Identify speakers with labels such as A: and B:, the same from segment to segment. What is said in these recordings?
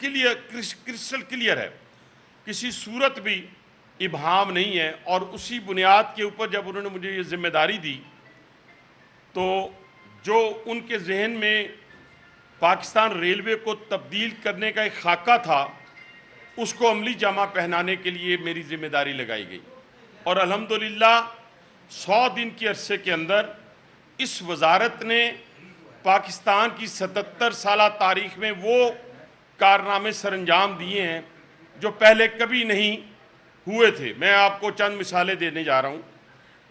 A: Crystal clear ہے، کسی صورت بھی ابہام نہیں ہے، اور اسی بنیاد کے اوپر جب انہوں نے مجھے یہ ذمہ داری دی تو جو ان کے ذہن میں پاکستان ریلوے کو تبدیل کرنے کا ایک خاکہ تھا، اس کو عملی جامہ پہنانے کے لیے میری ذمہ داری لگائی گئی، اور الحمدللہ 100 دن کے عرصے کے اندر اس وزارت نے پاکستان کی 77 سالہ تاریخ میں وہ کارنامے سر انجام دیے ہیں جو پہلے کبھی نہیں ہوئے تھے۔ میں آپ کو چند مثالیں دینے جا رہا ہوں۔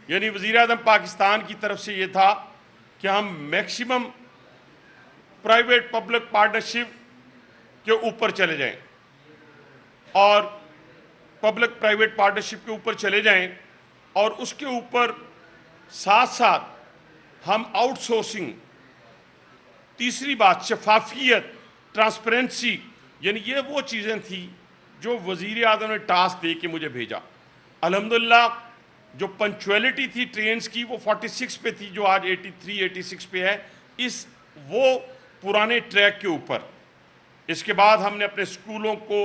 A: یعنی وزیر اعظم پاکستان کی طرف سے یہ تھا کہ ہم میکسیمم پرائیویٹ پبلک پارٹنرشپ کے اوپر چلے جائیں، اور پبلک پرائیویٹ پارٹنرشپ کے اوپر چلے جائیں، اور اس کے اوپر ساتھ ساتھ ہم آؤٹ سورسنگ، تیسری بات شفافیت، ٹرانسپیرنسی، یعنی یہ وہ چیزیں تھیں جو وزیر اعظم نے ٹاسک دے کے مجھے بھیجا۔ الحمدللہ جو پنچویلٹی تھی ٹرینز کی وہ 46 پہ تھی، جو آج 83 86 پہ ہے، وہ پرانے ٹریک کے اوپر۔ اس کے بعد ہم نے اپنے اسکولوں کو،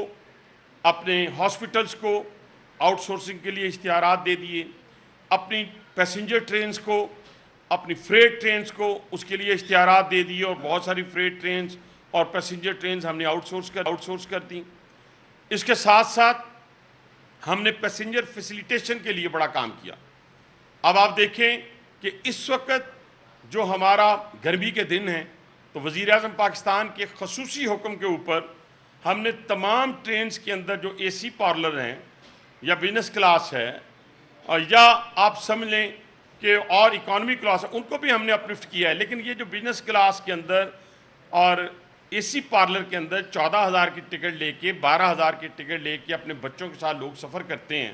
A: اپنے ہاسپٹلز کو آؤٹ سورسنگ کے لیے اشتہارات دے دیے، اپنی پیسنجر ٹرینز کو، اپنی فریٹ ٹرینز کو اس کے لیے اشتہارات دے دیے، اور بہت ساری فریٹ ٹرینز اور پیسنجر ٹرینز ہم نے آؤٹ سورس کر دیں۔ اس کے ساتھ ساتھ ہم نے پیسنجر فیسیلیٹیشن کے لیے بڑا کام کیا۔ اب آپ دیکھیں کہ اس وقت جو ہمارا گرمی کے دن ہیں تو وزیر اعظم پاکستان کے خصوصی حکم کے اوپر ہم نے تمام ٹرینز کے اندر جو اے سی پارلر ہیں یا بزنس کلاس ہے، یا آپ سمجھ لیں کہ اور اکانومی کلاس ہے، ان کو بھی ہم نے اپلفٹ کیا ہے۔ لیکن یہ جو بزنس کلاس کے اندر اور اے سی پارلر کے اندر 14,000 کی ٹکٹ لے کے 12,000 کی ٹکٹ لے کے اپنے بچوں کے ساتھ لوگ سفر کرتے ہیں،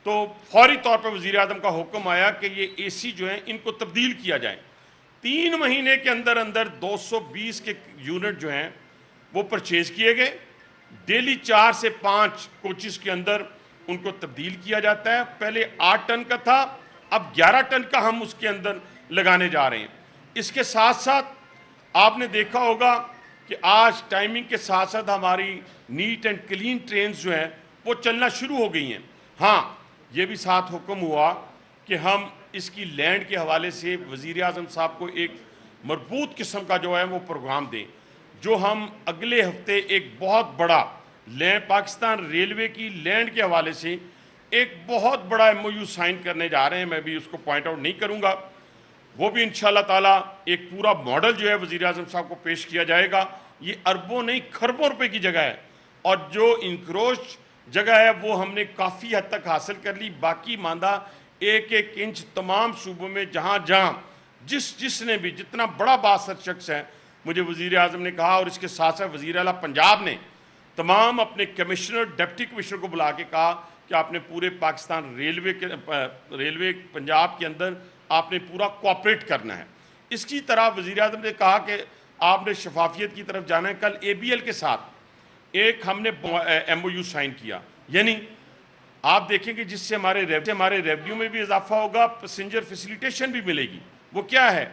A: تو فوری طور پر وزیر اعظم کا حکم آیا کہ یہ اے سی جو ہیں ان کو تبدیل کیا جائے۔ 3 مہینے کے اندر 220 کے یونٹ جو ہیں وہ پرچیز کیے گئے۔ ڈیلی 4 سے 5 کوچز کے اندر ان کو تبدیل کیا جاتا ہے۔ پہلے 8 ٹن کا تھا، اب 11 ٹن کا ہم اس کے اندر لگانے جا رہے ہیں۔ اس کے ساتھ ساتھ آپ نے دیکھا ہوگا کہ آج ٹائمنگ کے ساتھ ساتھ ہماری نیٹ اینڈ کلین ٹرینز جو ہیں وہ چلنا شروع ہو گئی ہیں۔ ہاں، یہ بھی ساتھ حکم ہوا کہ ہم اس کی لینڈ کے حوالے سے وزیر اعظم صاحب کو ایک مربوط قسم کا جو ہے وہ پروگرام دیں، جو ہم اگلے ہفتے ایک بہت بڑا پاکستان ریلوے کی لینڈ کے حوالے سے ایک بہت بڑا ایم او یو سائن کرنے جا رہے ہیں۔ میں بھی اس کو پوائنٹ آؤٹ نہیں کروں گا، وہ بھی انشاءاللہ تعالیٰ ایک پورا ماڈل جو ہے وزیر اعظم صاحب کو پیش کیا جائے گا۔ یہ اربوں نہیں کھربوں روپے کی جگہ ہے، اور جو انکروچ جگہ ہے وہ ہم نے کافی حد تک حاصل کر لی۔ باقی ماندہ 1 انچ تمام صوبوں میں جہاں جہاں جس نے بھی جتنا بڑا بااثر شخص ہے، مجھے وزیر اعظم نے کہا، اور اس کے ساتھ ساتھ وزیر اعلیٰ پنجاب نے تمام اپنے کمشنر، ڈپٹی کمشنر کو بلا کے کہا کہ آپ نے پورے پاکستان ریلوے پنجاب کے اندر آپ نے پورا کوآپریٹ کرنا ہے۔ اس کی طرح وزیر اعظم نے کہا کہ آپ نے شفافیت کی طرف جانا ہے۔ کل اے بی ایل کے ساتھ ایک ہم نے ایم او یو سائن کیا، یعنی آپ دیکھیں کہ جس سے ہمارے ریونیو میں بھی اضافہ ہوگا، پیسنجر فیسیلیٹیشن بھی ملے گی۔ وہ کیا ہے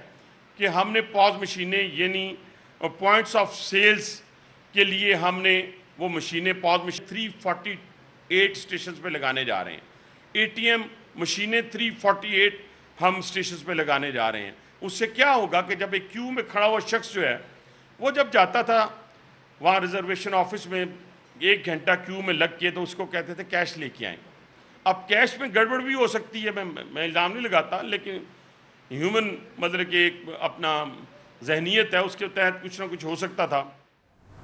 A: کہ ہم نے پاز مشینیں، یعنی پوائنٹس آف سیلز کے لیے ہم نے وہ مشینیں 348 اسٹیشنز پہ لگانے جا رہے ہیں۔ اے ٹی ایم مشینیں 348 ہم اسٹیشنز پہ لگانے جا رہے ہیں۔ اس سے کیا ہوگا کہ جب ایک کیو میں کھڑا ہوا شخص جو ہے وہ جب جاتا تھا وہاں ریزرویشن آفس میں 1 گھنٹہ کیو میں لگ کے، تو اس کو کہتے تھے کیش لے کے آئیں۔ اب کیش میں گڑبڑ بھی ہو سکتی ہے، میں الزام نہیں لگاتا، لیکن ہیومن مطلب کہ ایک اپنا ذہنیت ہے، اس کے تحت کچھ نہ کچھ ہو سکتا تھا۔